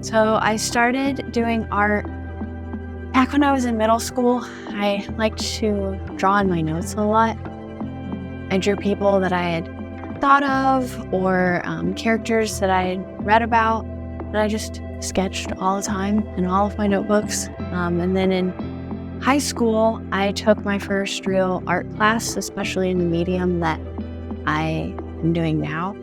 So I started doing art back when I was in middle school. I liked to draw in my notes a lot. I drew people that I had thought of or characters that I had read about that I just sketched all the time in all of my notebooks. And then in high school, I took my first real art class, especially in the medium that I am doing now.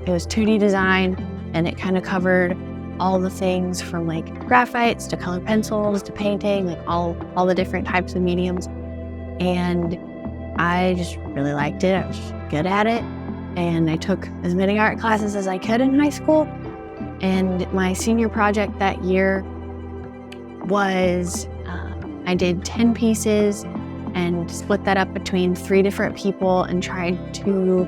It was 2D design, and it kind of covered all the things from like graphites to colored pencils to painting, like all the different types of mediums. And I just really liked it. I was good at it. And I took as many art classes as I could in high school. And my senior project that year was, I did 10 pieces and split that up between 3 different people and tried to,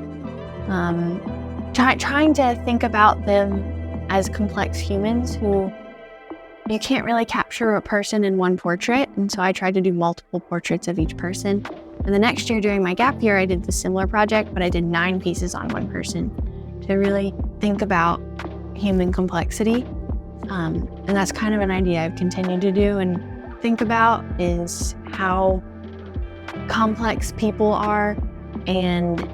trying to think about them as complex humans who you can't really capture a person in one portrait. And so I tried to do multiple portraits of each person. And the next year during my gap year, I did the similar project, but I did 9 pieces on one person to really think about human complexity. And that's kind of an idea I've continued to do and think about, is how complex people are and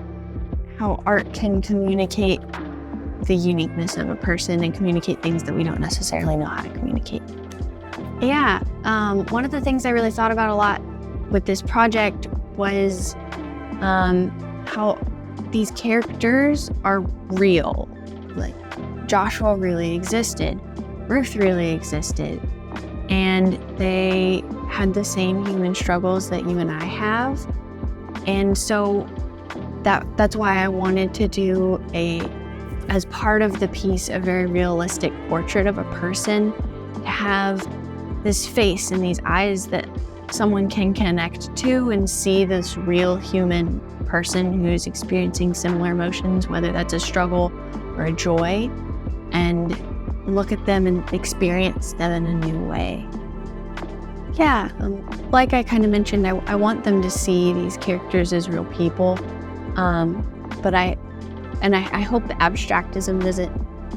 how art can communicate the uniqueness of a person and communicate things that we don't necessarily know how to communicate. Yeah, one of the things I really thought about a lot with this project was how these characters are real. Like Joshua really existed, Ruth really existed, and they had the same human struggles that you and I have. And so that's why I wanted to do as part of the piece, a very realistic portrait of a person, to have this face and these eyes that someone can connect to and see this real human person who's experiencing similar emotions, whether that's a struggle or a joy, and look at them and experience them in a new way. Yeah, like I kind of mentioned, I want them to see these characters as real people, but I hope the abstractism doesn't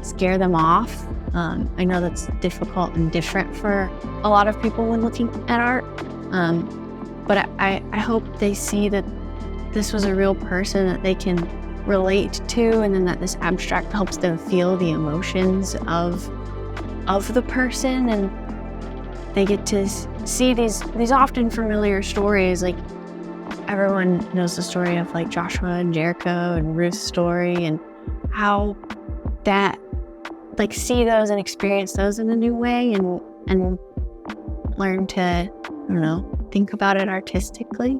scare them off. I know that's difficult and different for a lot of people when looking at art, but I hope they see that this was a real person that they can relate to, and then that this abstract helps them feel the emotions of the person, and they get to see these often familiar stories. Like everyone knows the story of like Joshua and Jericho and Ruth's story, and how that, like, see those and experience those in a new way, and learn to, I don't know, think about it artistically.